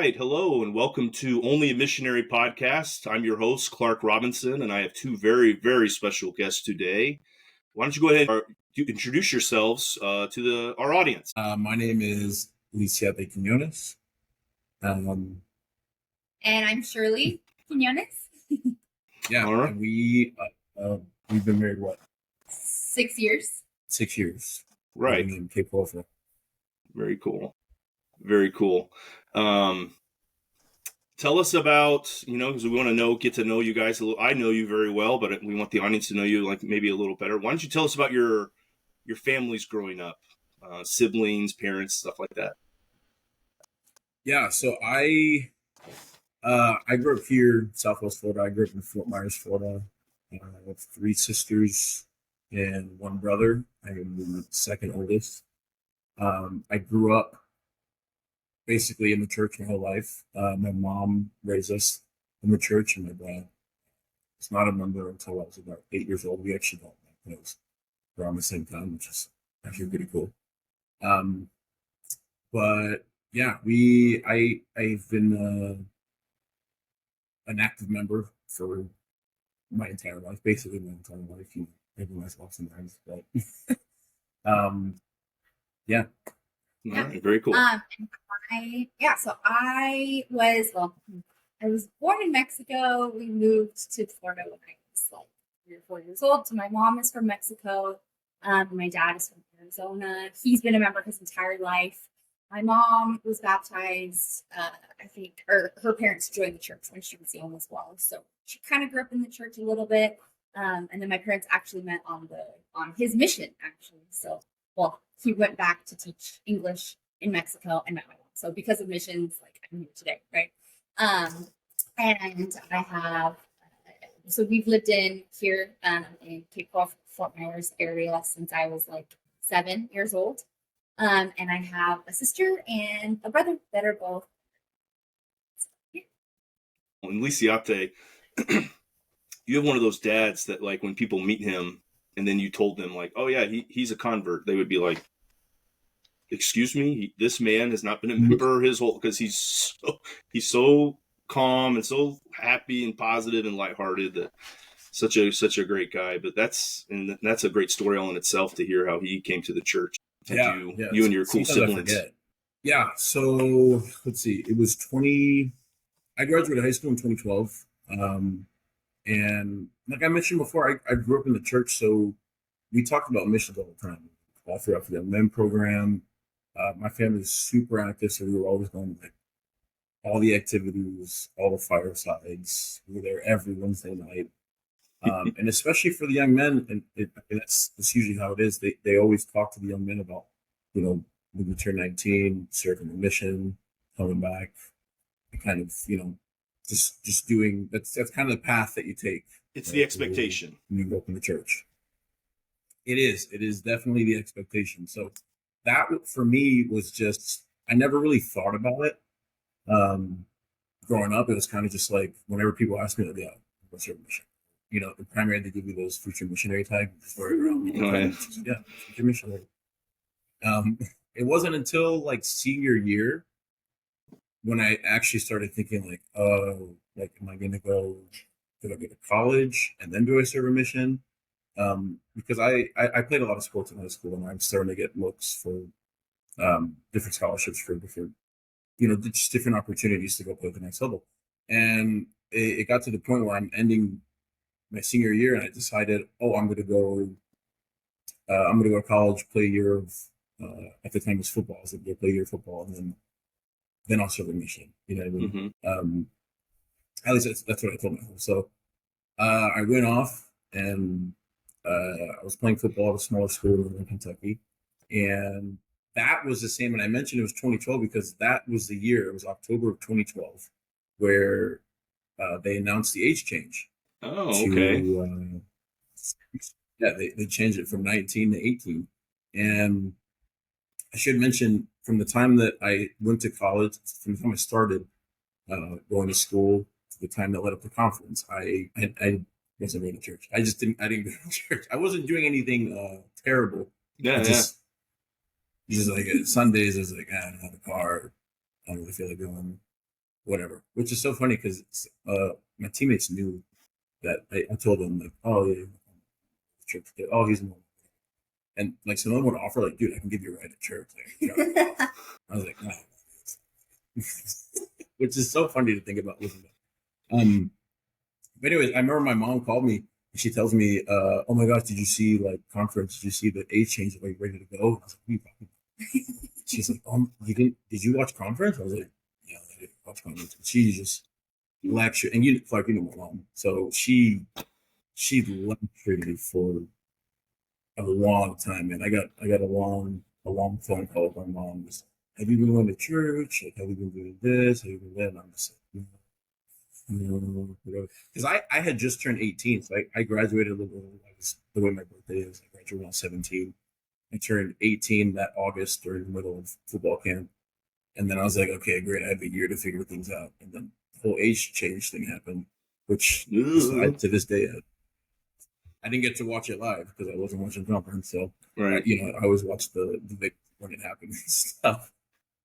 right. Hello, and welcome to Only a Missionary podcast. I'm your host, Clark Robinson, and I have two very, very special guests today. Why don't you go ahead and introduce yourselves to our audience? My name is Quinones. Um, And I'm Shirley Quinones. yeah, All right. and we've been married 6 years. 6 years. Right. In Cape Coral. Very cool. Very cool. Tell us about, because we want to get to know you guys a little. I know you very well, but we want the audience to know you like maybe a little better. Why don't you tell us about your families growing up, siblings, parents, stuff like that? Yeah, so I grew up here in Southwest Florida. I grew up in Fort Myers, Florida. I have three sisters and one brother. I am the second oldest. I grew up basically in the church my whole life. My mom raised us in the church, and my dad was not a member until I was about 8 years old. We actually got baptized around the same time, which is actually pretty cool. But yeah, I've been an active member for my entire life, basically my entire life. Maybe myself sometimes, but yeah. All right, very cool. So I was born in Mexico. We moved to Florida when I was like 3 or 4 years old. So my mom is from Mexico. My dad is from Arizona. He's been a member his entire life. My mom was baptized, or her parents joined the church when she was young as well. So she kind of grew up in the church a little bit. And then my parents actually met on his mission, actually. So, he went back to teach English in Mexico and met my mom. So because of missions, like I'm here today, right? And I have, so we've lived in Cape Coral, Fort Myers area since I was like 7 years old. And I have a sister and a brother that are both. In Lisiate, you have one of those dads that like when people meet him and then you told them like, oh yeah, he's a convert, they would be like, excuse me, this man has not been a member his whole, because he's so calm and so happy and positive and lighthearted, that such a great guy. But that's a great story all in itself to hear how he came to the church. You and your cool siblings. Yeah, so let's see. It was I graduated high school in 2012. And like I mentioned before, I grew up in the church, so we talked about missions all the time. All throughout the men program. My family is super active, so we were always going to like all the activities, all the firesides. We were there every Wednesday night. And especially for the young men, and that's usually how it is. They always talk to the young men about, when you turn 19, serving the mission, coming back, and kind of, just doing that's kind of the path that you take. It's right? The expectation when you go up in the church. It is definitely the expectation. So that for me was just, I never really thought about it. Growing up, it was kind of just like whenever people ask me, yeah, what's your mission? In primary they give you those future missionary tags for future missionary. It wasn't until like senior year when I actually started thinking like, oh, like, am I going to go? Do I go to college and then do I serve a mission? Because I played a lot of sports in high school, and I'm starting to get looks for different scholarships for different, just different opportunities to go play at the next level. And it got to the point where I'm ending my senior year, and I decided, I'm going to go to college, play a year of, at the time it was football. I was going to play a year of football, and then I'll serve a mission. You know what I mean? Mm-hmm. At least that's what I told myself. So I went off, and I was playing football at a smaller school in Kentucky, and that was the same. And I mentioned it was 2012 because that was the year. It was October of 2012 where they announced the age change. Oh, okay. They changed it from 19 to 18, and I should mention from the time that I went to college, from the time I started going to school to the time that led up to conference, I wasn't going to church. I didn't go to church. I wasn't doing anything terrible. Just like Sundays, I was like, I don't have a car. I don't really feel like going. whatever. Which is so funny because my teammates knew that I told them like, oh yeah, church. Oh, he's in. And like someone would offer like, dude, I can give you a ride to church. Like, I was like, no. Which is so funny to think about. But anyways, I remember my mom called me and she tells me, "Oh my gosh, did you see like conference? Did you see the age change? Like ready to go?" I was like, "What are you talking about?" She's like, you didn't? Did you watch conference?" I was like, "Yeah, I did watch conference." She just lectured, and Clark, you know my mom, so she lectured me for a long time, and I got a long phone call with my mom. Just, have you been going to church? Like, have you been doing this? Have you been that? And I'm just like, no, because I had just turned 18, so I graduated a little early. I was, the way my birthday is, I graduated when I was 17. I turned 18 that August during the middle of football camp, and then I was like, okay, great, I have a year to figure things out. And then the whole age change thing happened, which to this day I didn't get to watch it live because I wasn't watching conference. So Right. I always watched the Vic when it happened and stuff.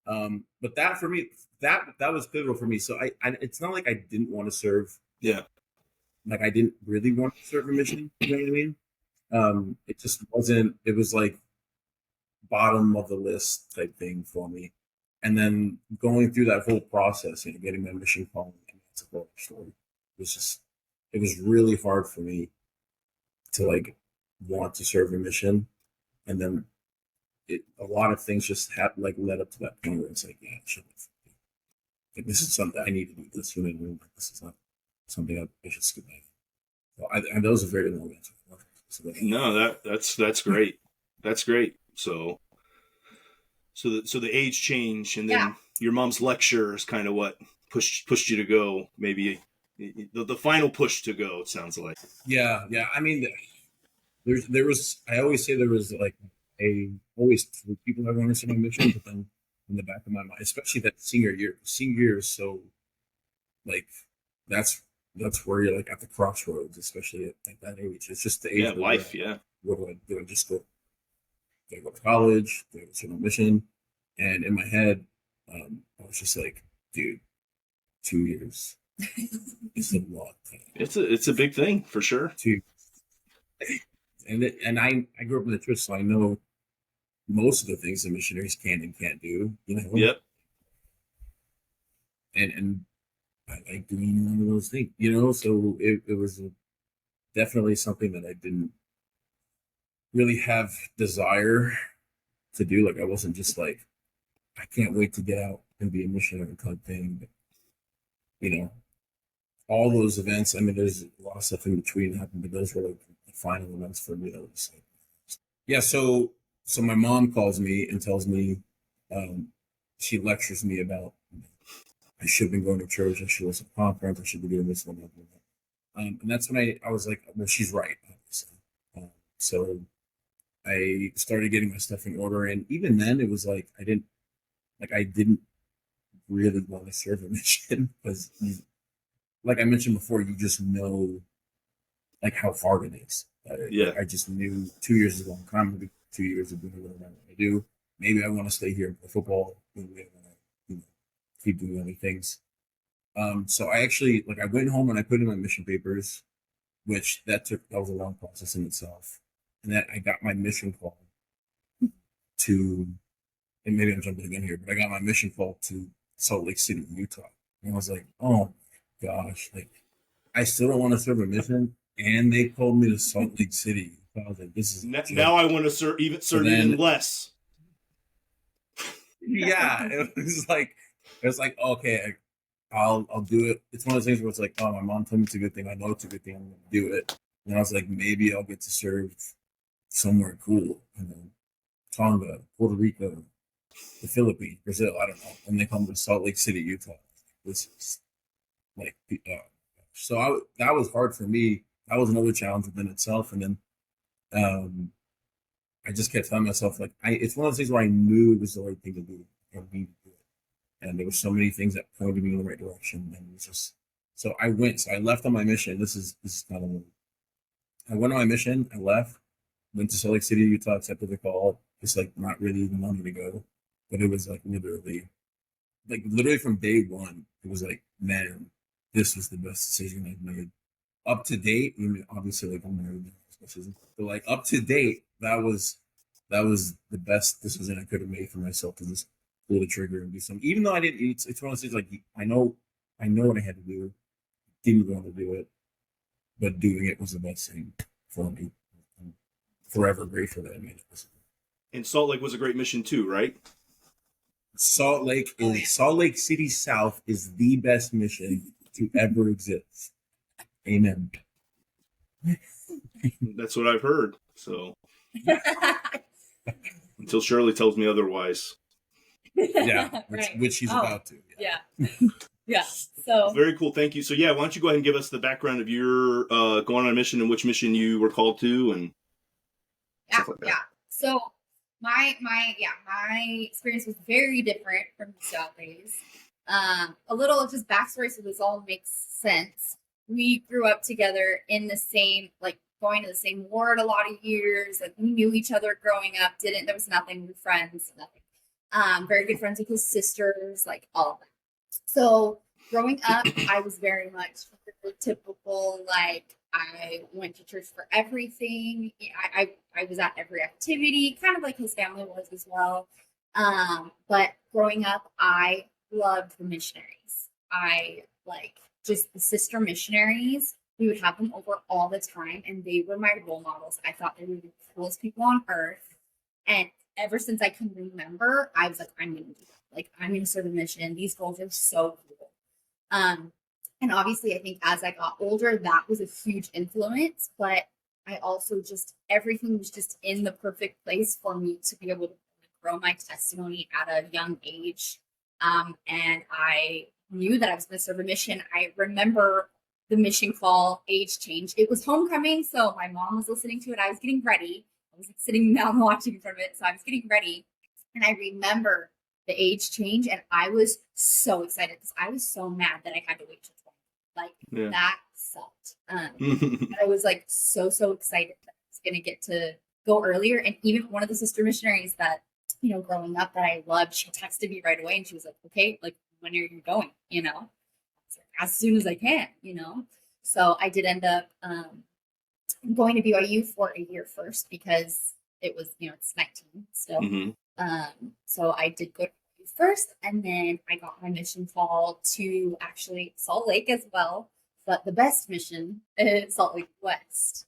But that for me, that was pivotal for me. So it's not like I didn't want to serve. Yeah. Like I didn't really want to serve a mission. You know what I mean? It just wasn't. It was like bottom of the list type thing for me. And then going through that whole process, getting my mission call, and it's a whole story. It was really hard for me to like want to serve a mission, and then a lot of things just like led up to that point where it's like, yeah, like this is something I need to do. This, this is not something I should skip over. So and that was a very long answer. No, that's great. That's great. So the age change, and then your mom's lecture is kind of what pushed you to go. Maybe the final push to go. It sounds like. Yeah. I mean, there was. I always say there was like always three people that want to see my mission, but then in the back of my mind, especially that senior year. Senior year is so like that's where you're like at the crossroads, especially at that age. It's just the age of life. Yeah. What do I do? I just go to college, do I go to my mission, and in my head, I was just like, dude, 2 years. It's a lot. It's a big thing for sure. 2 and I grew up in the church, so I know most of the things the missionaries can and can't do. Yep. And I like doing one of those things. So it was definitely something that I didn't really have desire to do. Like I wasn't just like, I can't wait to get out and be a missionary type thing. But, all those events. I mean, there's a lot of stuff in between that happened, but those were like the final events for me. That was like, yeah. So my mom calls me and tells me, she lectures me about I should have been going to church. I should have some conference. I should be doing this one. And that's when I was like, well, she's right. Obviously. So I started getting my stuff in order, and even then, it was like I didn't really want to serve a mission because, like I mentioned before, you just know like how hard it is. Yeah. I just knew 2 years is a long time. Maybe 2 years of doing what I want to do. Maybe I want to stay here and play football. Maybe I want to keep doing other things. So I actually I went home and I put in my mission papers, which that was a long process in itself. And then I got my mission call to, and maybe I'm jumping again here, but I got my mission call to Salt Lake City, Utah. And I was like, oh gosh, like I still don't want to serve a mission. And they called me to Salt Lake City. So I was like, this is now I want to serve even less. Yeah, it was like okay, I'll do it. It's one of those things where it's like, oh, my mom told me it's a good thing. I know it's a good thing. I'm gonna do it. And I was like, maybe I'll get to serve somewhere cool, Tonga, Puerto Rico, the Philippines, Brazil. I don't know. And they come to Salt Lake City, Utah. This is like, so that was hard for me. That was another challenge within itself. And then, I just kept telling myself it's one of those things where I knew it was the right thing to do. I needed to do it. And there were so many things that pointed me in the right direction. And it was just, so I went. So I left on my mission. This is kind of, I went on my mission. I left, went to Salt Lake City, Utah, accepted the call. Just not really even wanting to go, but it was literally like literally from day one, it was like, man, this was the best decision I've made. Up to date, I mean, obviously, like I'm married, but like up to date, that was the best decision I could have made for myself to just pull the trigger and do something. Even though I didn't, it's one of those things like I know what I had to do, didn't want to do it, but doing it was the best thing for me. I'm forever grateful that I made it. And Salt Lake was a great mission too, right? Salt Lake City South is the best mission to ever exist. Amen. That's what I've heard. So until Shirley tells me otherwise. Yeah, Right. which she's about to. Yeah. Yeah. So Very cool. Thank you. So yeah, why don't you go ahead and give us the background of your going on a mission and which mission you were called to and stuff like that. yeah. So my experience was very different from Sally's. A little just backstory so this all makes sense. We grew up together in the same, like going to the same ward a lot of years, and we knew each other growing up. There was nothing, we were friends, nothing. Very good friends with his sisters, like all of that. So growing up, I was very much the typical, like I went to church for everything. I was at every activity, kind of like his family was as well. But growing up, I loved the missionaries. I like just the sister missionaries. We would have them over all the time, and they were my role models. I thought they were the coolest people on earth. And ever since I can remember, I was like, I'm going to do that. Like, I'm going to serve a mission. These girls are so cool. And obviously, I think as I got older, that was a huge influence. But I also just, everything was just in the perfect place for me to be able to grow my testimony at a young age. And I knew that I was going to serve a mission. I remember the mission call, age change. It was homecoming, so my mom was listening to it. I was getting ready. I was sitting down watching in front of it, so I was getting ready. And I remember the age change, and I was so excited because I was so mad that I had to wait till 20. Like, that sucked. I was like so excited that I was going to get to go earlier. And even one of the sister missionaries that, growing up that I loved, she texted me right away and she was like, okay, like, when are you going? As soon as I can, So I did end up going to BYU for a year first because it was, it's 19 still. So I did go to BYU first, and then I got my mission call to actually Salt Lake as well. But the best mission is Salt Lake West,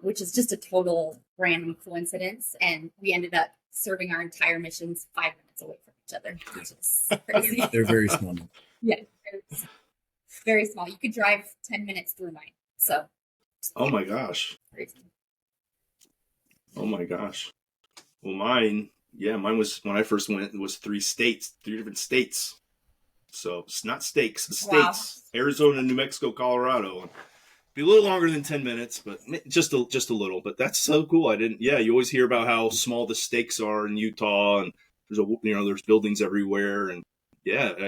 which is just a total random coincidence. And we ended up serving our entire missions 5 minutes away from each other, which is crazy. They're very small. Yeah, very small. You could drive 10 minutes through mine. So. Oh my gosh. Crazy. Oh my gosh. Well, mine was when I first went. It was 3 different states. So it's not states, states. Wow. Arizona, New Mexico, Colorado. Be a little longer than 10 minutes, but just a little. But that's so cool. You always hear about how small the stakes are in Utah, and there's buildings everywhere, and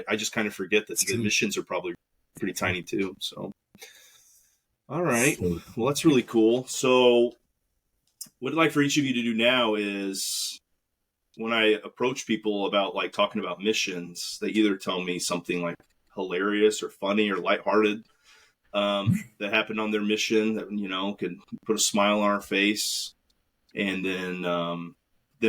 I just kind of forget that the missions are probably pretty tiny too. So, all right, well, that's really cool. So, what I'd like for each of you to do now is, when I approach people about like talking about missions, they either tell me something like hilarious or funny or lighthearted that happened on their mission that could put a smile on our face, and then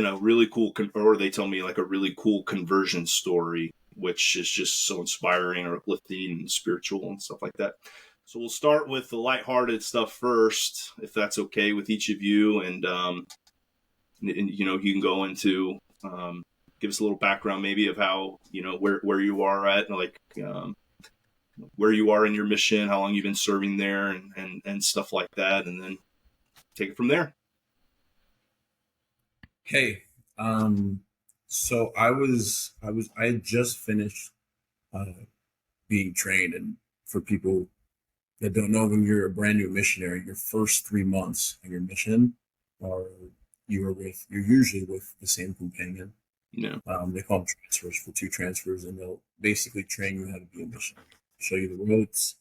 a really cool or they tell me like a really cool conversion story, which is just so inspiring or uplifting and spiritual and stuff like that. So we'll start with the lighthearted stuff first, if that's okay with each of you, and you can go into give us a little background maybe of how where you are at, like where you are in your mission, how long you've been serving there, and stuff like that, and then take it from there. Okay. So I had just finished being trained, and for people that don't know, when you're a brand new missionary, your first 3 months of your mission you're usually with the same companion. Yeah. They call them transfers, for 2 transfers, and they'll basically train you how to be a missionary. Show you the ropes.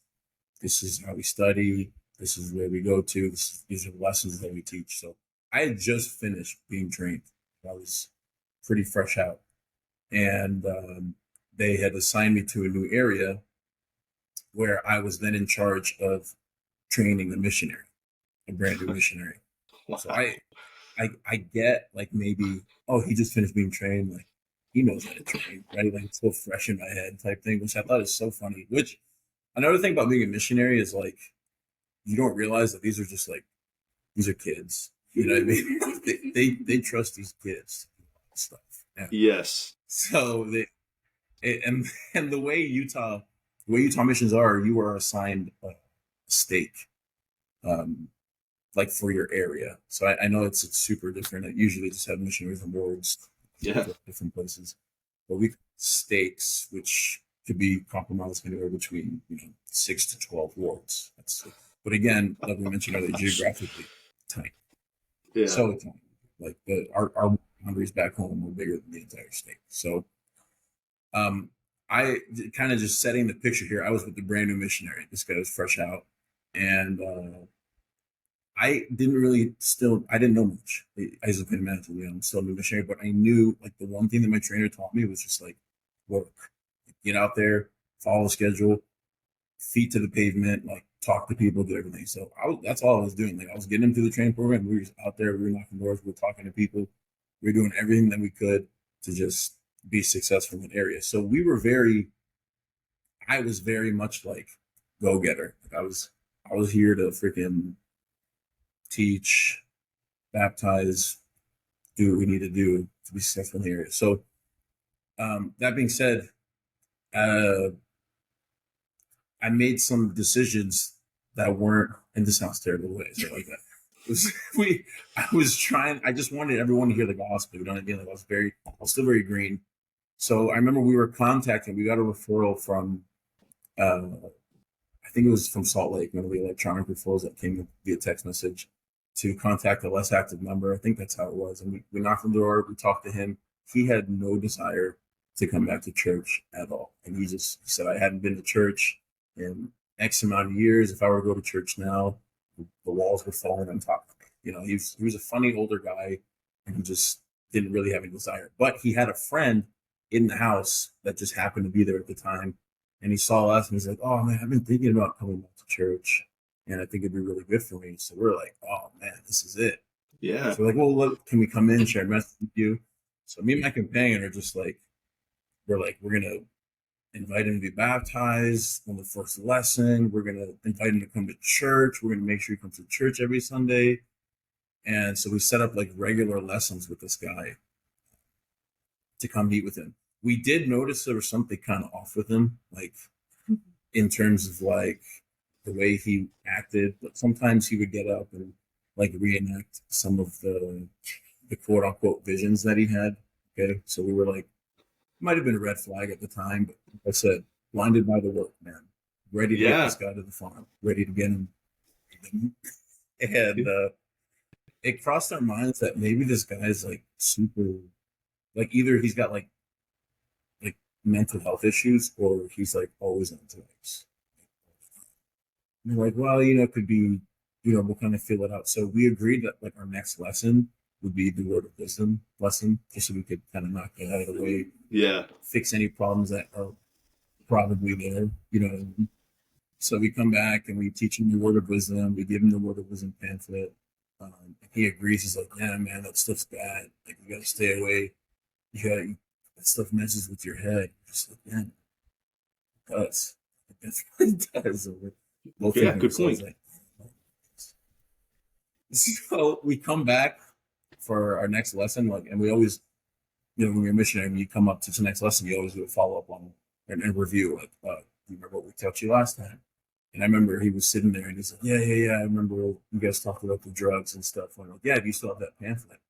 This is how we study. This is where we go to. These are the lessons that we teach. So I had just finished being trained. I was pretty fresh out. And they had assigned me to a new area where I was then in charge of training a missionary, a brand new missionary. Wow. So I get like maybe, oh, he just finished being trained, like he knows how to train, right? Like it's so fresh in my head type thing, which I thought is so funny. Which another thing about being a missionary is like you don't realize that these are kids. You know what I mean? they trust these kids to do all this stuff. And Yes. so and the way Utah missions are, you are assigned a stake, like for your area. So I know it's super different. I usually just have missionaries and wards, Yeah. different places, but we stakes, which could be compromised anywhere between 6 to 12 wards. But again, like we mentioned earlier, geographically tiny, Yeah. so tiny. Like our boundaries back home were bigger than the entire state. So, I kind of just setting the picture here. I was with the brand new missionary. This guy was fresh out, and I didn't know much. As you can imagine, I'm still a new missionary, but I knew like the one thing that my trainer taught me was just like work, get out there, follow the schedule, feet to the pavement, like talk to people, do everything. So that's all I was doing. Like I was getting them through the training program. We were just out there, we were knocking doors, we were talking to people, we were doing everything that we could to just be successful in the area. So I was very much like go-getter. Like I was here to freaking teach, baptize, do what we need to do to be successful in the area. So that being said, I made some decisions that weren't, and this sounds terrible way, so like that. I just wanted everyone to hear the gospel. You know what I mean? Like I was still very green. So I remember we got a referral from, I think it was from Salt Lake, one of the electronic referrals that came via text message to contact a less active member. I think that's how it was. And we knocked on the door, we talked to him. He had no desire to come back to church at all. And he said, I hadn't been to church in X amount of years. If I were to go to church now, the walls were falling on top of me. He was a funny older guy, and he just didn't really have any desire. But he had a friend in the house that just happened to be there at the time. And he saw us and he's like, oh man, I've been thinking about coming back to church, and I think it'd be really good for me. So we're like, oh man, this is it. Yeah. So we're like, well, look, can we come in and share a message with you? So me and my companion are just like, we're going to invite him to be baptized on the first lesson. We're going to invite him to come to church. We're going to make sure he comes to church every Sunday. And so we set up like regular lessons with this guy to come meet with him. We did notice there was something kind of off with him, like in terms of like the way he acted. But sometimes he would get up and like reenact some of the quote unquote visions that he had. Okay. So we were like, might have been a red flag at the time, but like I said, blinded by the work, man. Ready to get this guy to the farm, ready to get him. And it crossed our minds that maybe this guy's like super, like either he's got like mental health issues or he's like always on drugs. And we're like, well, it could be, we'll kind of feel it out. So we agreed that like our next lesson would be the word of wisdom lesson, just so we could kind of knock it out of the way. Yeah. Fix any problems that are probably there, So we come back and we teach him the word of wisdom. We give him the word of wisdom pamphlet. He agrees. He's like, yeah, man, that stuff's bad. Like, you got to stay away. That stuff messes with your head. Just like, man, it does. It definitely does. Yeah, good point. So we come back for our next lesson, and we always, when you're a missionary, when you come up to the next lesson, you always do a follow up on and review, like, you remember what we taught you last time? And I remember he was sitting there and he's like, yeah. I remember you guys talked about the drugs and stuff. And I'm like, yeah, do you still have that pamphlet?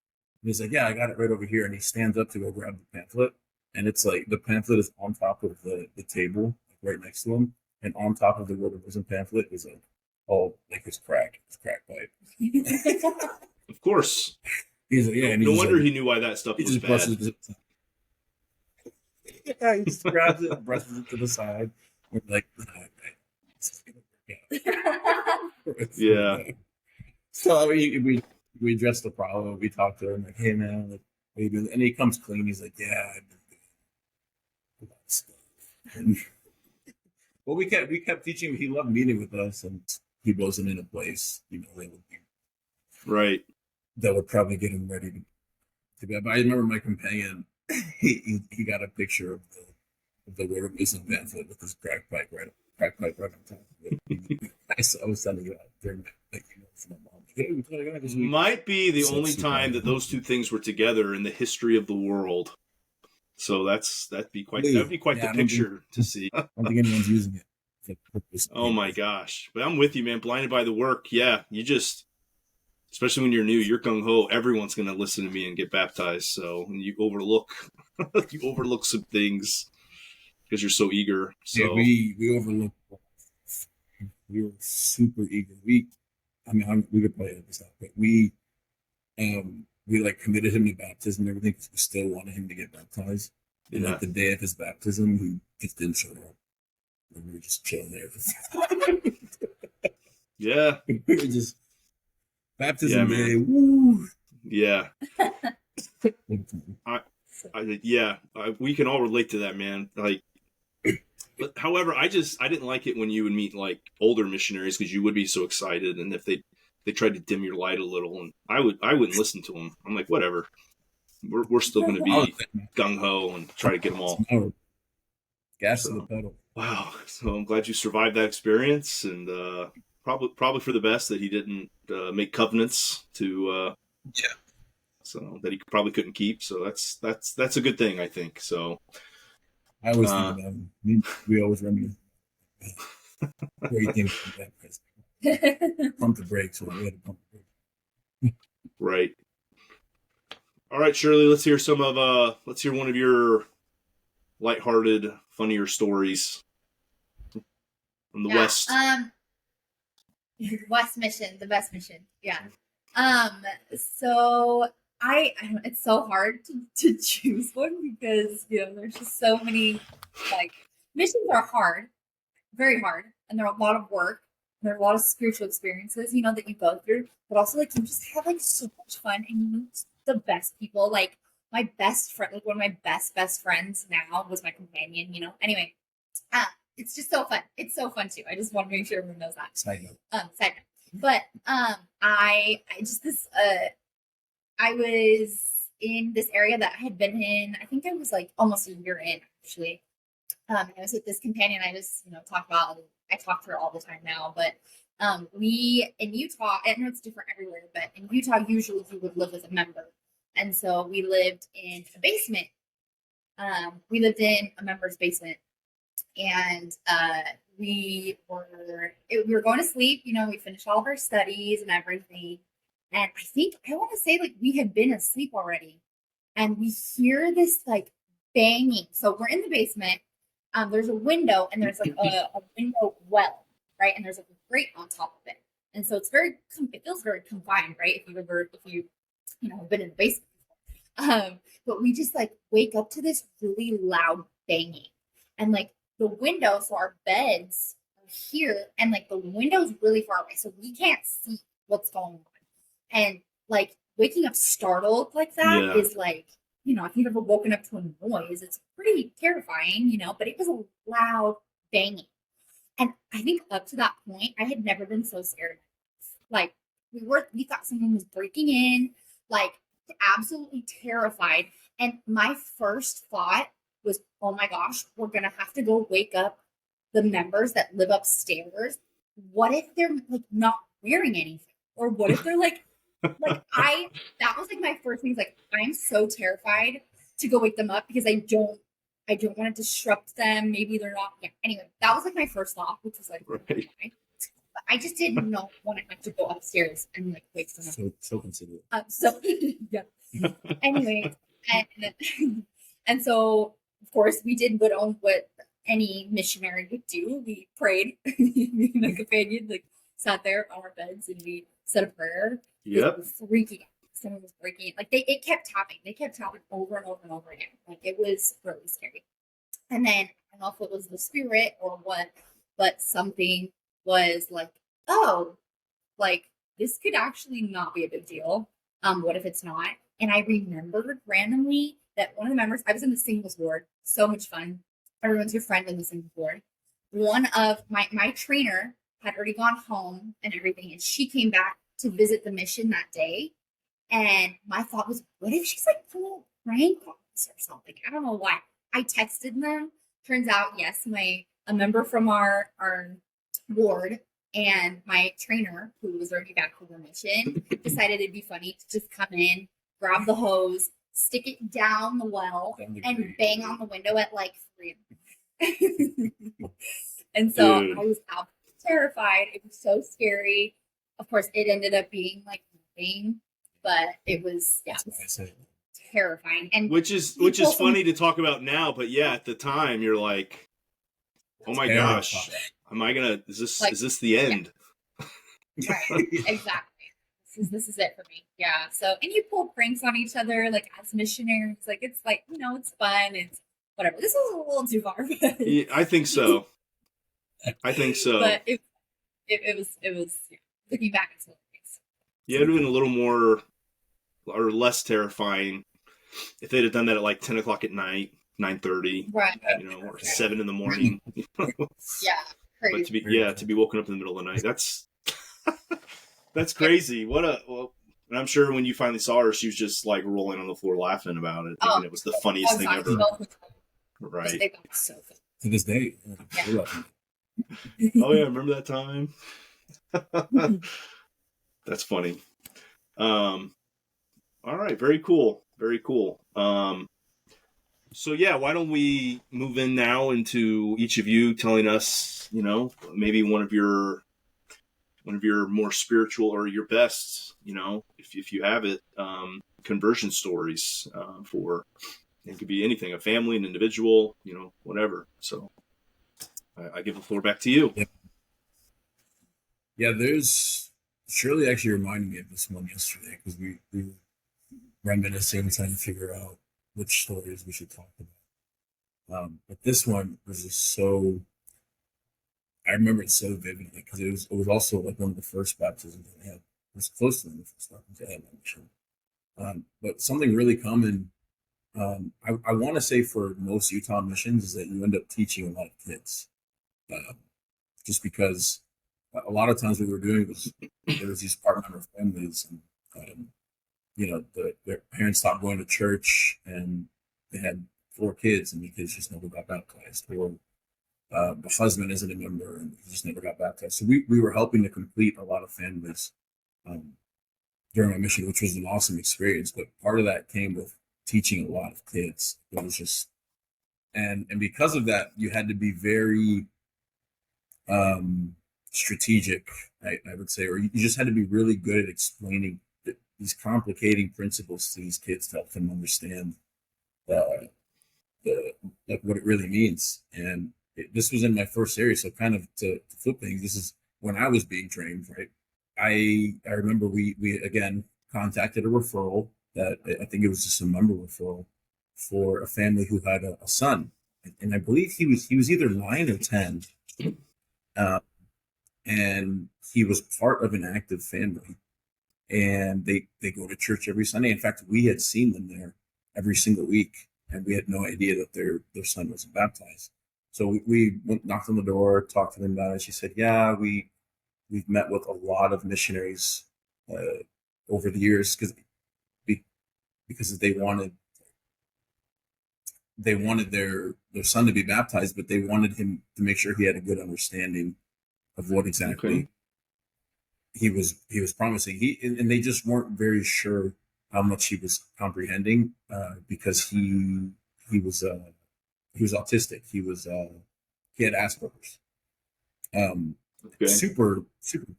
And he's like, yeah, I got it right over here. And he stands up to go grab the pamphlet. And it's like the pamphlet is on top of the table, like right next to him. And on top of the word of wisdom pamphlet is like, it's crack. It's crack pipe. Of course. He's like, yeah. And no wonder he knew why that stuff was bad. Yeah, he just grabs it and brushes it to the side. We're like, this is gonna work out. Yeah. So we address the problem. We talk to him like, hey man, like, what are you doing? And he comes clean. He's like, yeah, I've been doing a lot of stuff. Well, we kept teaching him. He loved meeting with us, and he wasn't in a place, Right. that would probably get him ready to be. But I remember my companion. He got a picture of the river basin barefoot with his crack pipe right on top of it. I was telling you out during from my mom. Hey, we gotta go this week. Might be the only time that those two things were together in the history of the world. So that'd be quite the picture to see. I don't think anyone's using it. Oh my gosh. But I'm with you, man. Blinded by the work. Yeah. You just, especially when you're new, you're gung ho. Everyone's going to listen to me and get baptized. So you overlook some things because you're so eager. So yeah, we overlooked. We were super eager. We could probably edit this out, but we like committed him to baptism and everything because we still wanted him to get baptized. And like the day of his baptism, he just didn't show up. And we were just chilling there. Yeah. We were just baptism day. Woo. Yeah. We can all relate to that, man. Like, but however, I didn't like it when you would meet like older missionaries because you would be so excited, and if they tried to dim your light a little, and I wouldn't listen to them. I'm like, whatever. We're still going to be gung ho and try to get them all. Gas to the pedal. Wow. So I'm glad you survived that experience, and probably for the best that he didn't make covenants to so that he probably couldn't keep. So that's a good thing, I think. So I always think about him. We always remember great things from that because pump the brakes. So we had to pump the brakes. Right. All right, Shirley. Let's hear one of your lighthearted, funnier stories from the West. West mission, the best mission. Yeah. So I don't know, it's so hard to choose one because there's just so many. Like, missions are hard, very hard, and they're a lot of work. There are a lot of spiritual experiences, that you go through, but also like you just have like so much fun and you meet the best people. Like my best friend, like one of my best friends now was my companion. Anyway, it's just so fun. It's so fun too. I just want to make sure everyone knows that. Side note. But I just I was in this area that I had been in. I think I was like almost a year in actually. I was with this companion I just talk about. I talk to her all the time now, but we in Utah. I know it's different everywhere, but in Utah usually you would live with a member, and so we lived in a basement. We lived in a member's basement, and we were going to sleep. We finished all of our studies and everything, and I want to say like we had been asleep already, and we hear this like banging. So we're in the basement. There's a window and there's like a window well, right? And there's like a grate on top of it. And so it feels very confined, right? If you've been in the basement before. But we just like wake up to this really loud banging. And like the window, so our beds are here and like the window's really far away. So we can't see what's going on. And like waking up startled like that is like, if you've ever woken up to a noise, it's pretty terrifying, but it was a loud banging. And I think up to that point, I had never been so scared. Like we thought someone was breaking in, like absolutely terrified. And my first thought was, oh my gosh, we're going to have to go wake up the members that live upstairs. What if they're like not wearing anything? Or what if they're like that was like my first thing. Like, I'm so terrified to go wake them up because I don't want to disrupt them. Maybe they're not. Yeah. Anyway, that was like my first thought, which was like, right. But I just didn't want to have to go upstairs and like wake them up. So considerate. Yeah. Anyway, and so of course we did what any missionary would do. We prayed. Me and my companion like sat there on our beds and we said a prayer. Yep. Freaking out. Someone was breaking it. Like it kept tapping. They kept tapping over and over and over again. Like it was really scary. And then I don't know if it was the spirit or what, but something was like, oh, like this could actually not be a big deal. What if it's not? And I remembered randomly that one of the members, I was in the singles ward, so much fun. everyone's your friend in the same board. One of my trainer had already gone home and everything, and she came back to visit the mission that day. And my thought was, what if she's like pulling a prank on us or something? I don't know why. I texted them. Turns out, yes, a member from our ward and my trainer, who was already back from the mission, decided it'd be funny to just come in, grab the hose, stick it down the well, and bang on the window at like 3. And so Dude. I was out terrified. It was so scary. Of course, it ended up being like nothing, but it was terrifying. And which is funny to talk about now, but yeah, at the time you're like, oh my gosh, am I gonna? Is this the end? Yeah. Right, exactly. This is it for me. Yeah. So, and you pull pranks on each other, like as missionaries. Like it's like, it's fun. It's whatever. This was a little too far. But Yeah, I think so. I think so. But it was looking back, it's hilarious. Yeah, it would have been a little more or less terrifying if they'd have done that at like 10 o'clock at night, 9:30, right? Or 7 in the morning. Yeah, crazy. But to be woken up in the middle of the night, that's crazy. And I'm sure when you finally saw her, she was just like rolling on the floor laughing about it, thinking it was the funniest thing ever. Right. So good. To this day. Yeah. Oh yeah, remember that time? That's funny. All right, very cool. Very cool. So yeah, why don't we move in now into each of you telling us, maybe one of your more spiritual or your best, if you have it, conversion stories for it could be anything, a family, an individual, whatever. So I give the floor back to you. Yep. Yeah, there's Shirley actually reminded me of this one yesterday because we were reminiscing and trying to figure out which stories we should talk about. But this one was just I remember it so vividly because it was also like one of the first baptisms that I had. It was close to one of the first baptisms I had, I'm sure. But something really common, I want to say for most Utah missions is that you end up teaching a lot of kids. Just because a lot of times what we were doing was there was these part-member families and their parents stopped going to church and they had 4 kids and the kids just never got baptized, or the husband isn't a member and he just never got baptized. So we were helping to complete a lot of families during my mission, which was an awesome experience. But part of that came with teaching a lot of kids. It was just and because of that, you had to be very strategic, I would say, or you just had to be really good at explaining these complicating principles to these kids to help them understand like what it really means. And this was in my first series, so kind of to flip things, this is when I was being trained, right? I remember we again contacted a referral that I think it was just a member referral for a family who had a son, and I believe he was either 9 or 10, and he was part of an active family. And they go to church every Sunday. In fact, we had seen them there every single week, and we had no idea that their son wasn't baptized. So we went, knocked on the door, talked to them about it. She said, "Yeah, we've met with a lot of missionaries over the years because they wanted their son to be baptized, but they wanted him to make sure he had a good understanding of what exactly." He was promising. And they just weren't very sure how much he was comprehending because he was autistic. He had Asperger's. Super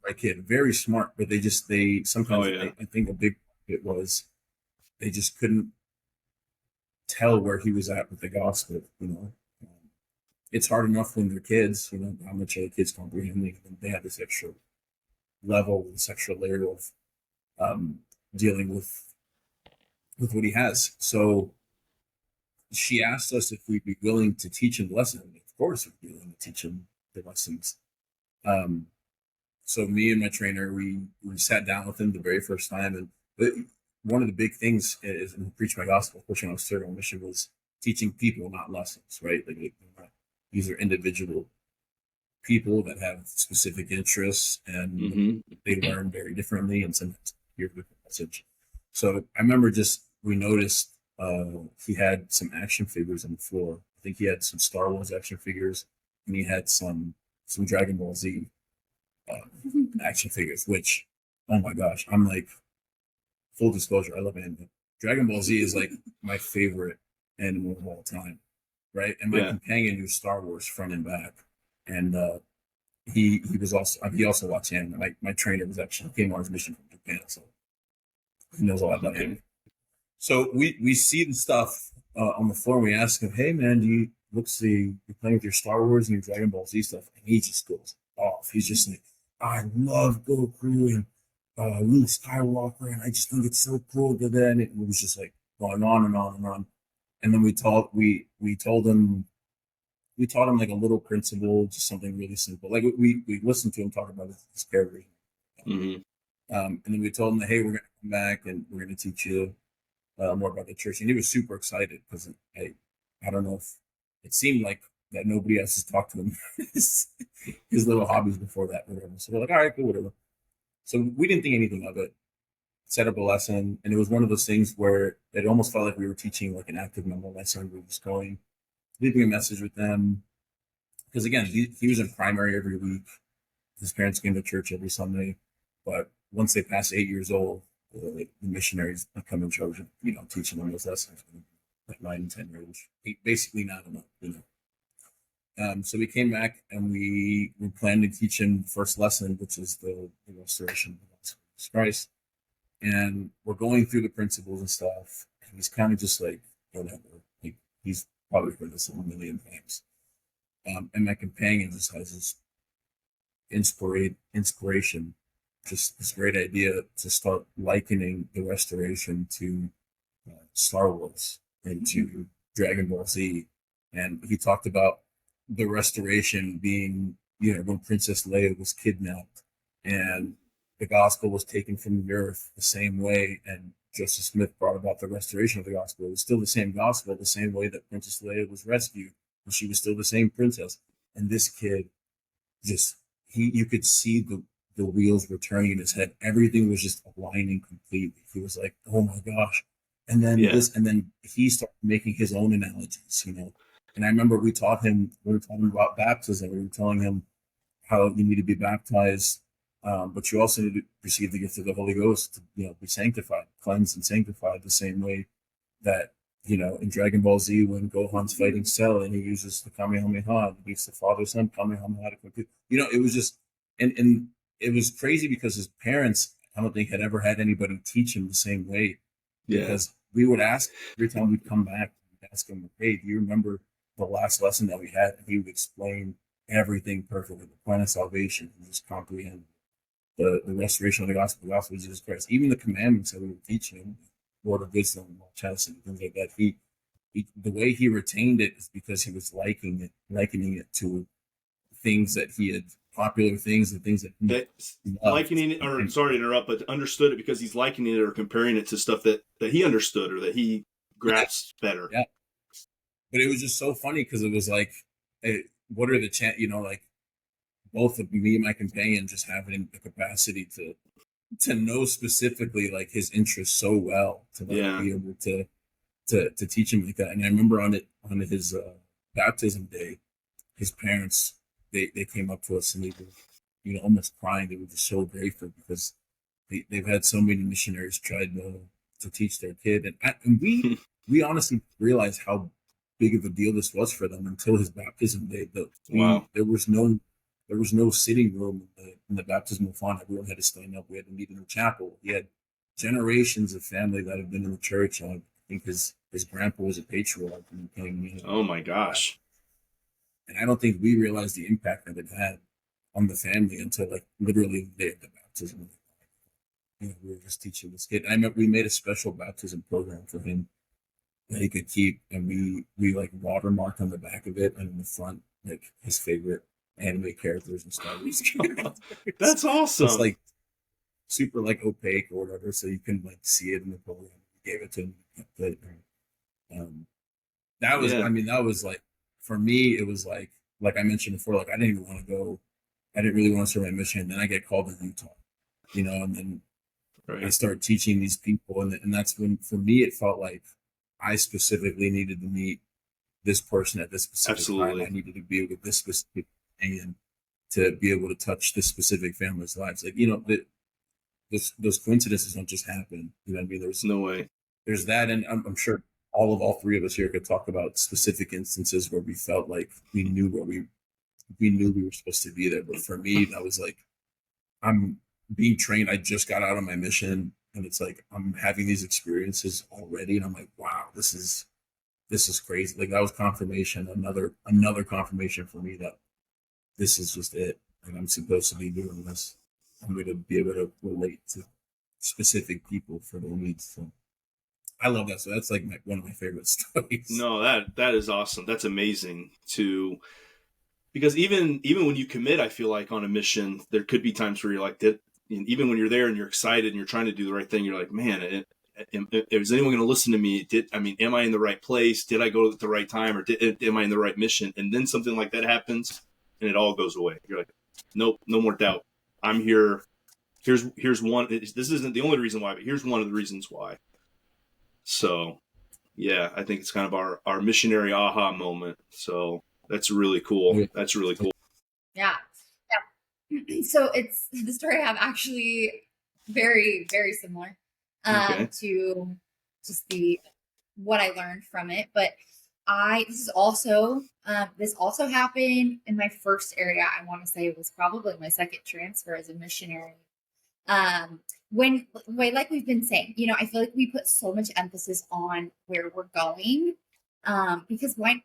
bright kid, very smart, but they sometimes I think a big it was they just couldn't tell where he was at with the gospel. It's hard enough when they're kids. How much are the kids comprehending, and they have this extra level, this extra layer of dealing with what he has. So she asked us if we'd be willing to teach him the lesson. Of course, we'd be willing to teach him the lessons. So me and my trainer, we sat down with him the very first time, and one of the big things is in Preach My Gospel, pushing on Sterling mission, was teaching people, not lessons, right? Like these are individual people that have specific interests, and Mm-hmm. they learn very differently, and sometimes hear the message. So I remember we noticed he had some action figures on the floor. I think he had some Star Wars action figures, and he had some Dragon Ball Z action figures. Which, oh my gosh, I'm like, full disclosure, I love anime. Dragon Ball Z is like my favorite anime of all time, right? And my Yeah. companion knew Star Wars front and back, and he also watched anime. My trainer was actually came on his mission from Japan, so he knows a lot about anime. So we see the stuff on the floor. And we ask him, "Hey man, you're playing with your Star Wars and your Dragon Ball Z stuff?" And he just goes off. He's just like, "I love Goku and Luke Skywalker, and I just think it's so cool." And then it was just like going on and on and on. And then we told him we taught him like a little principle, just something really simple. Like we listened to him talk about his character. Mm-hmm. And then we told him that, hey, we're going to come back and we're going to teach you more about the church. And he was super excited because I don't know if it seemed like that nobody else has talked to him his little hobbies before that, whatever. So we're like, all right, cool, whatever. So we didn't think anything of it. Set up a lesson, and it was one of those things where it almost felt like we were teaching like an active memo lesson. We were just going, leaving a message with them. Because again, he was in primary every week. His parents came to church every Sunday, but once they pass 8 years old, the missionaries come in charge of teaching them those lessons, like 9 and 10 range. Basically, not enough. So we came back and we planned to teach him the first lesson, which is the restoration of Jesus Christ. And we're going through the principles and stuff, and he's kind of just like whatever. Like he's probably heard this a million times. And my companion just has this inspiration, just this great idea to start likening the restoration to Star Wars and to Dragon Ball Z. And he talked about the restoration being, when Princess Leia was kidnapped and the gospel was taken from the earth the same way. And Joseph Smith brought about the restoration of the gospel. It was still the same gospel, the same way that Princess Leia was rescued, and she was still the same princess. And this kid you could see the wheels were turning in his head. Everything was just aligning completely. He was like, oh my gosh. And then and then he started making his own analogies, And I remember we were talking about baptism. We were telling him how you need to be baptized, but you also need to receive the gift of the Holy Ghost to, be sanctified, cleansed and sanctified the same way that, in Dragon Ball Z, when Gohan's fighting Cell and he uses the Kamehameha and beats the father son Kamehameha to complete, it was just, and it was crazy because his parents, I don't think, had ever had anybody teach him the same way. Because we would ask every time we'd come back, we'd ask him, hey, do you remember the last lesson that we had? And he would explain everything perfectly, the plan of salvation, and just comprehend the restoration of the gospel of Jesus Christ, even the commandments that we were teaching him, word of wisdom, chastity, things like that. He the way he retained it is because he was likening it to things that he had, popular things and things that he likening it, or sorry to interrupt, but understood it because he's likening it or comparing it to stuff that he understood or that he grasped better. Yeah. But it was just so funny because it was like, what are the like both of me and my companion just having the capacity to know specifically like his interests so well to be able to teach him like that. And I remember on his baptism day, his parents they came up to us and they were almost crying. They were just so grateful because they've had so many missionaries tried to teach their kid, and we honestly realized how big of a deal this was for them until his baptism day. Wow. There was no sitting room in the baptismal font. Everyone had to stand up. We had to meet in the chapel. He had generations of family that have been in the church. I think his grandpa was a patriarch. Oh my gosh. And I don't think we realized the impact that it had on the family until like literally the day of the baptism. We were just teaching this kid. I remember we made a special baptism program for him that he could keep, and we like watermarked on the back of it and in the front like his favorite anime characters and Star Wars characters. That's awesome. It's like super like opaque or whatever, so you can like see it in the program. We gave it to him. that was, Yeah. I mean, that was like, for me, it was like I mentioned before, like I didn't even want to go. I didn't really want to serve my mission. Then I get called to Utah, and then I Right. start teaching these people, and that's when, for me, it felt like I specifically needed to meet this person at this specific time. I Absolutely. needed to be with this specific thing and to be able to touch this specific family's lives. Like, those coincidences don't just happen. You know what I mean? No way. There's that, and I'm sure all three of us here could talk about specific instances where we felt like we knew we were supposed to be there. But for me, that was like, I'm being trained. I just got out of my mission, and it's like I'm having these experiences already, and I'm like, wow, this is crazy. Like, that was confirmation, another confirmation for me that this is just it. Like, I'm supposed to be doing this. I'm going to be able to relate to specific people for their needs. So I love that. So that's like one of my favorite stories. No, that is awesome. That's amazing to because even when you commit, I feel like on a mission, there could be times where you're like, even when you're there and you're excited and you're trying to do the right thing, you're like, man, is anyone going to listen to me? Am I in the right place? Did I go at the right time, or am I in the right mission? And then something like that happens, and it all goes away. You're like, nope, no more doubt. I'm here. Here's one. This isn't the only reason why, but here's one of the reasons why. So, yeah, I think it's kind of our missionary aha moment. So that's really cool. Yeah. That's really cool. Yeah. Yeah. So it's the story I have actually very, very similar Okay. to just what I learned from it. But this also happened in my first area. I want to say it was probably my second transfer as a missionary. Like we've been saying, I feel like we put so much emphasis on where we're going, because like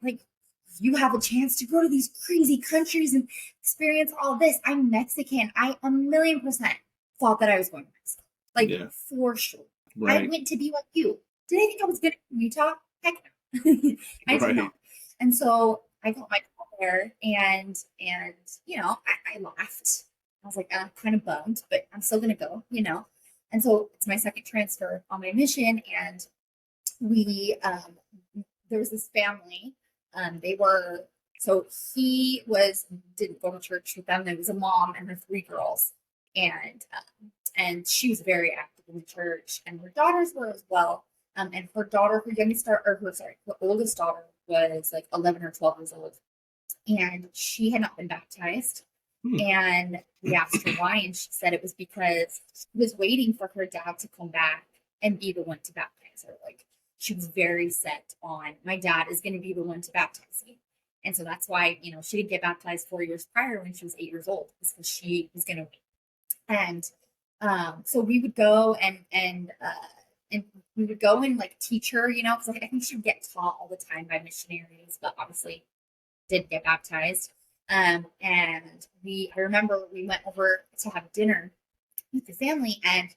you have a chance to go to these crazy countries and experience all this. I'm Mexican. I 1,000,000% thought that I was going to Mexico, like, Yeah. for sure. Right. I went to BYU. Did I think I was good in Utah? Heck no. I did not. And so I got my call there, and I laughed. I was like, I'm kind of bummed, but I'm still gonna go, And so it's my second transfer on my mission, and we there was this family. He didn't go to church with them. There was a mom and her 3 girls, and she was very active in the church, and her daughters were as well. And her daughter, her oldest daughter was like 11 or 12 years old, and she had not been baptized. And we asked her why, and she said it was because she was waiting for her dad to come back and be the one to baptize her. Like, she was very set on, my dad is going to be the one to baptize me. And so that's why, she didn't get baptized 4 years prior when she was 8 years old, because she was going to wait. And so we would go and we would go and like teach her, because I think she would get taught all the time by missionaries, but obviously didn't get baptized. And I remember we went over to have dinner with the family, and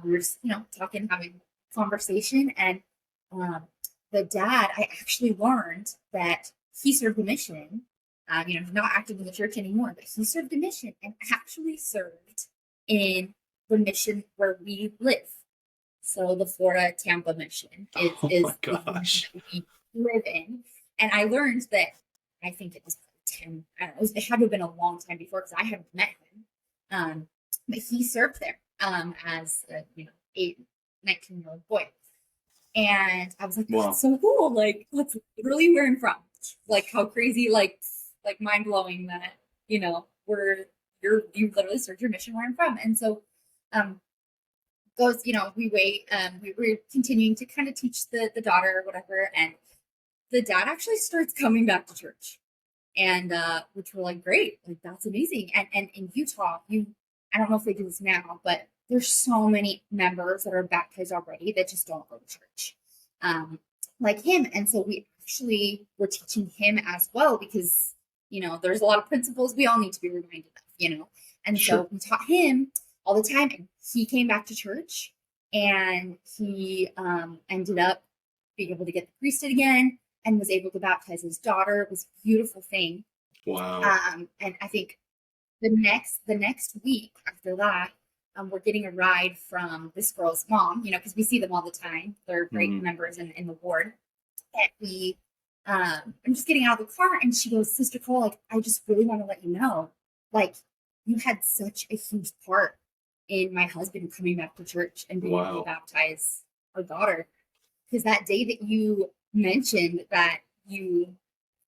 we were just, talking, having conversation, and the dad, I actually learned that he served a mission. He's not active in the church anymore, but he served a mission and actually served in the mission where we live. So the Florida Tampa mission is the mission we live in. And I learned that, I think it was 10, I don't know, it had to have been a long time before, because I hadn't met him. But he served there as a 19-year-old boy. And I was like, wow, that's so cool. Like, that's literally where I'm from. Like, how crazy, like mind blowing that, you literally served your mission where I'm from. And so we wait, we were continuing to kind of teach the daughter or whatever, and the dad actually starts coming back to church. And which were like, great, like, that's amazing. And in Utah, I don't know if they do this now, but there's so many members that are baptized already that just don't go to church, like him. And so we actually were teaching him as well, because there's a lot of principles we all need to be reminded of, and sure. So we taught him all the time, and he came back to church, and he ended up being able to get the priesthood again, and was able to baptize his daughter. It was a beautiful thing. Wow. And I think the next week after that, we're getting a ride from this girl's mom, because we see them all the time. They're great members in the ward. And we I'm just getting out of the car, and she goes, Sister Cole, like, I just really want to let you know, like, you had such a huge part in my husband coming back to church and being able to baptize our daughter. Because that day that you mentioned that you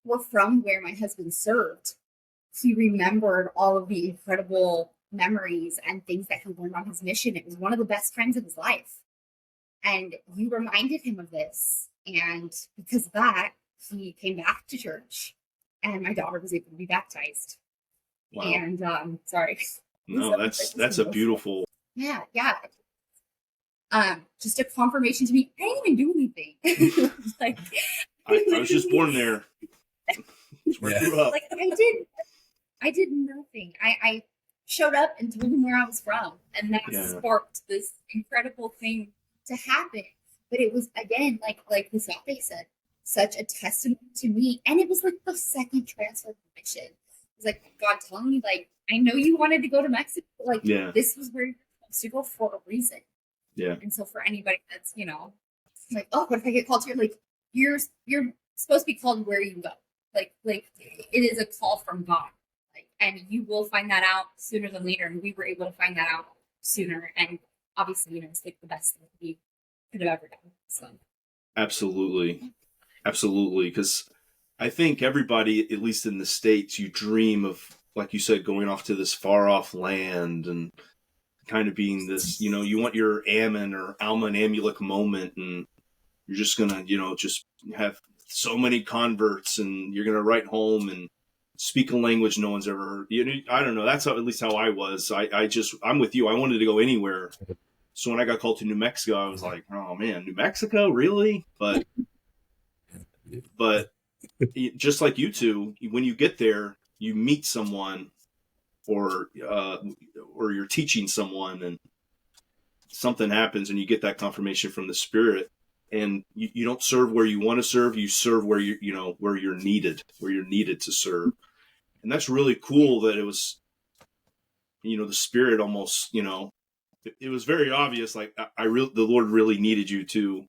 were from where my husband served, he remembered all of the incredible memories and things that he learned on his mission. It was one of the best times of his life. And you reminded him of this. And because of that, he came back to church and my daughter was able to be baptized. Wow. And sorry. No, that's a beautiful. Yeah. Just a confirmation to me. I didn't even do anything. Like I was just born there. That's where I grew up. Like I did nothing. I showed up and told him where I was from, and that sparked this incredible thing to happen. But it was, again, like Misape said, such a testament to me. And it was like the second transfer mission. It was like God telling me, like, I know you wanted to go to Mexico. Like, this was where you're supposed to go for a reason. Yeah. And so for anybody that's, like, oh, what if I get called here? Like, you're supposed to be called where you go. Like it is a call from God. Like, and you will find that out sooner than later. And we were able to find that out sooner. And obviously, it's like the best thing we could have ever done. So. Absolutely. Because I think everybody, at least in the States, you dream of, like you said, going off to this far off land and kind of being this, you want your Ammon or Alma and Amulek moment, and you're just going to, just have so many converts, and you're going to write home and speak a language no one's ever heard. I don't know. That's at least how I was. I'm with you. I wanted to go anywhere. So when I got called to New Mexico, I was like, oh man, New Mexico, really? But just like you two, when you get there, you meet someone, or you're teaching someone, and something happens, and you get that confirmation from the Spirit, and you don't serve where you want to serve. You serve where where you're needed to serve, and that's really cool. That it was, the Spirit almost, it was very obvious. Like the Lord really needed you to.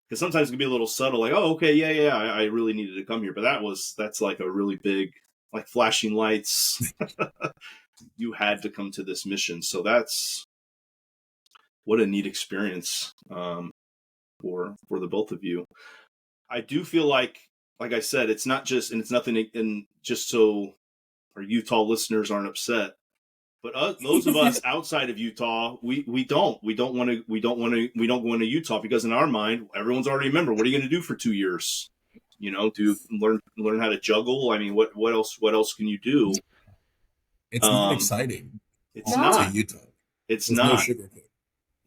Because sometimes it can be a little subtle, like, oh, okay, yeah, I really needed to come here. But that's like a really big, like flashing lights. You had to come to this mission. So that's what a neat experience for the both of you. I do feel like I said, it's not just, and it's nothing, and just so our Utah listeners aren't upset. But those of us outside of Utah, we don't want to go into Utah, because in our mind, everyone's already a member. What are you going to do for 2 years? To learn how to juggle. I mean, what else can you do? It's not exciting. It's not to Utah. It's There's not no sugar coat.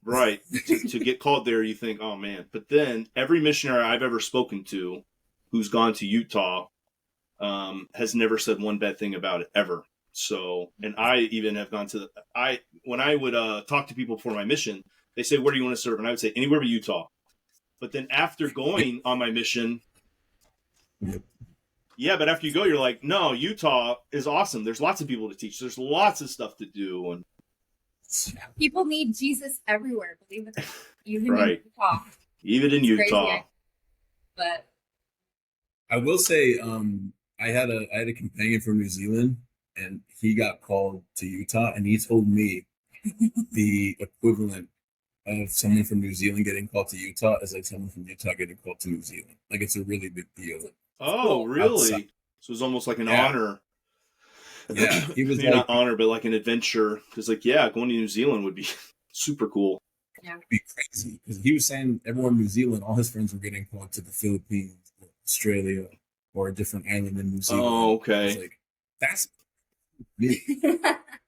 Right. to get called there, you think, oh man. But then every missionary I've ever spoken to who's gone to Utah has never said one bad thing about it ever. So, and I even have gone to when I would talk to people for my mission, they say, where do you want to serve? And I would say anywhere but Utah. But then after going on my mission, but after you go, you're like, no, Utah is awesome. There's lots of people to teach. There's lots of stuff to do. And people need Jesus everywhere, believe it or not. Even right. in Utah. Even in Utah. Crazy, but I will say, I had a companion from New Zealand, and he got called to Utah, and he told me the equivalent of someone from New Zealand getting called to Utah is like someone from Utah getting called to New Zealand. Like, it's a really big deal. Oh, really? Outside. So it was almost like an honor. Yeah, he was not honor, but like an adventure. Because going to New Zealand would be super cool. Yeah, it'd be crazy. Because he was saying everyone in New Zealand, all his friends were getting called to the Philippines, or Australia, or a different island in New Zealand. Oh, okay. It's like, that's me.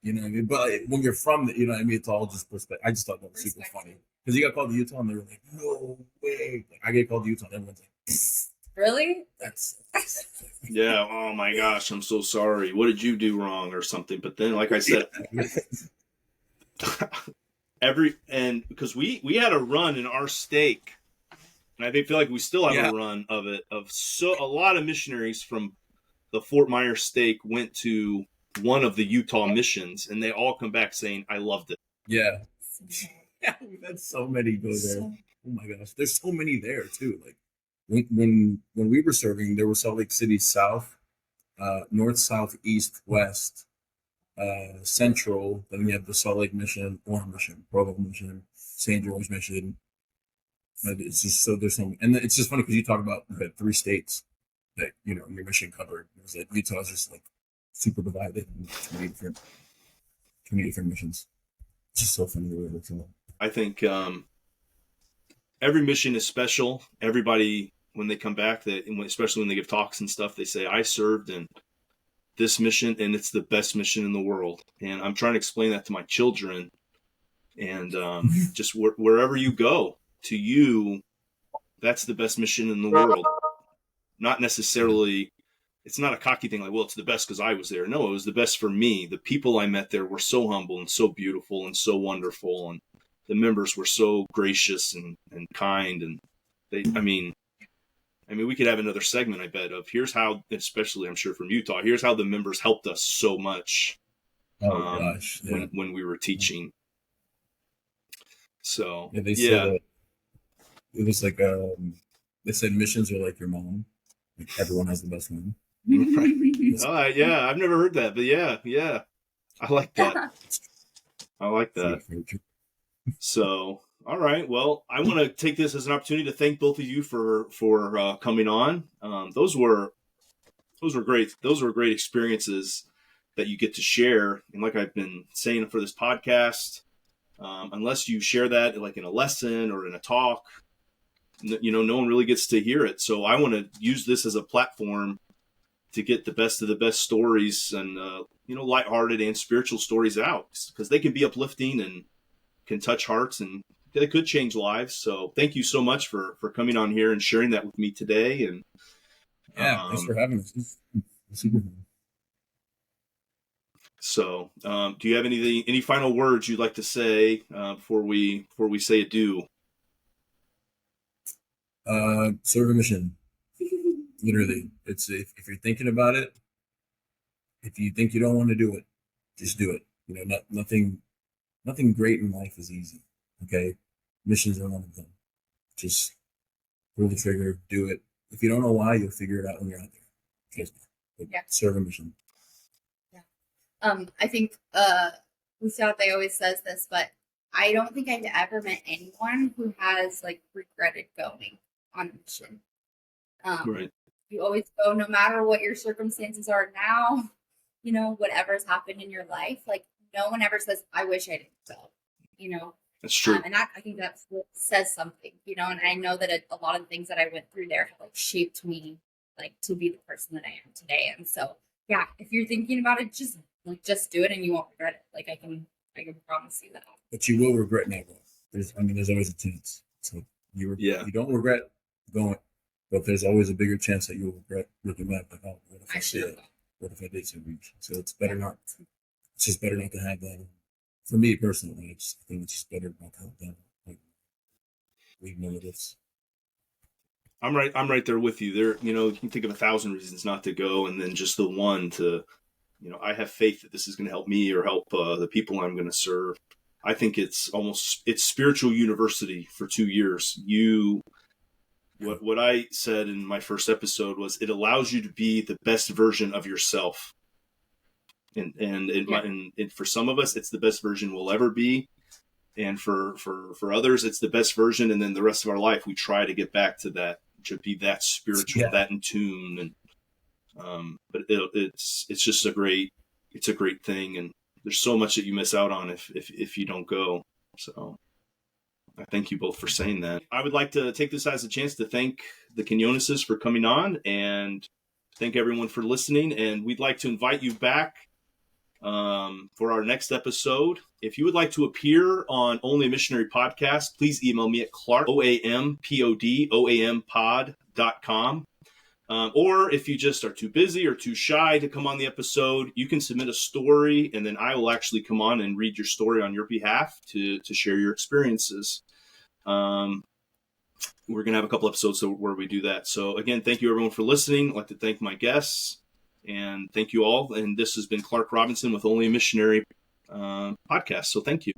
You know what I mean? But when you're from it, you know what I mean? It's all just perspective. I just thought that was super funny. Because he got called to Utah, and they were like, no way. Like, I get called to Utah, and everyone's like, really? That's yeah. Oh my gosh, I'm so sorry. What did you do wrong or something? But then, like I said, because we had a run in our stake, and I feel like we still have a run of it. A lot of missionaries from the Fort Myers stake went to one of the Utah missions, and they all come back saying, "I loved it." Yeah. We've had so many go there. Oh my gosh, there's so many there too. Like, when we were serving, there was Salt Lake City South, North, South, East, West, Central. Then we have the Salt Lake Mission, Orem Mission, Provo Mission, St. George Mission. It's just so there's some, and it's just funny because you talk about the 3 states that your mission covered. It was that Utah is just like super divided into 20 different missions. It's just so funny. I think every mission is special. Everybody, when they come back, especially when they give talks and stuff, they say, I served in this mission and it's the best mission in the world. And I'm trying to explain that to my children. And just wherever you go, to you, that's the best mission in the world. Not necessarily, it's not a cocky thing like, well, it's the best because I was there. No, it was the best for me. The people I met there were so humble and so beautiful and so wonderful. And the members were so gracious and kind. And I mean, we could have another segment, I bet, of here's how, especially I'm sure from Utah, here's how the members helped us so much when we were teaching. So, they said, it was like, they said missions are like your mom. Like everyone has the best one. Right. Yeah, I've never heard that, but yeah. I like that. So, all right. Well, I want to take this as an opportunity to thank both of you for coming on. Those were great. Those were great experiences that you get to share. And like I've been saying for this podcast, unless you share that like in a lesson or in a talk, no one really gets to hear it. So I want to use this as a platform to get the best of the best stories and, lighthearted and spiritual stories out, because they can be uplifting and can touch hearts and they could change lives. So thank you so much for coming on here and sharing that with me today. And thanks for having us. Super fun. So, do you have any final words you'd like to say before we say adieu? Serve a mission. Literally, it's if you're thinking about it, if you think you don't want to do it, just do it. Nothing great in life is easy. Okay, missions are one of them. Just pull the trigger, do it. If you don't know why, you'll figure it out when you're out there. Okay, serve a mission. I think They always says this, but I don't think I've ever met anyone who has like regretted going on a mission. Right. You always go, no matter what your circumstances are now, whatever's happened in your life. Like no one ever says, "I wish I didn't go." That's true. And I think that says something, and I know that a lot of the things that I went through there have like shaped me like to be the person that I am today. And so, yeah, if you're thinking about it, just do it and you won't regret it. Like I can promise you that. But you will regret not going. There's always a chance. So you don't regret going, but there's always a bigger chance that you'll regret looking back. Like, oh, what if I did? What if I did so much? So it's better not. It's just better not to have that. For me personally, I think it's just better not to have that. Like, leave negatives. I'm right there with you. There, you can think of 1,000 reasons not to go, and then just the one to, I have faith that this is going to help me or help the people I'm going to serve. I think it's spiritual university for 2 years. What I said in my first episode was it allows you to be the best version of yourself. And for some of us, it's the best version we'll ever be. And for others, it's the best version. And then the rest of our life, we try to get back to that, to be that spiritual, that in tune. And, but it's just a great thing. And there's so much that you miss out on if you don't go. So I thank you both for saying that. I would like to take this as a chance to thank the Quinoneses for coming on and thank everyone for listening. And we'd like to invite you back for our next episode. If you would like to appear on Only a Missionary podcast, please email me at Clark, oampod.com. Or if you just are too busy or too shy to come on the episode, you can submit a story and then I will actually come on and read your story on your behalf to share your experiences. We're going to have a couple episodes where we do that. So again, thank you everyone for listening. I'd like to thank my guests and thank you all. And this has been Clark Robinson with Only a Missionary podcast. So thank you.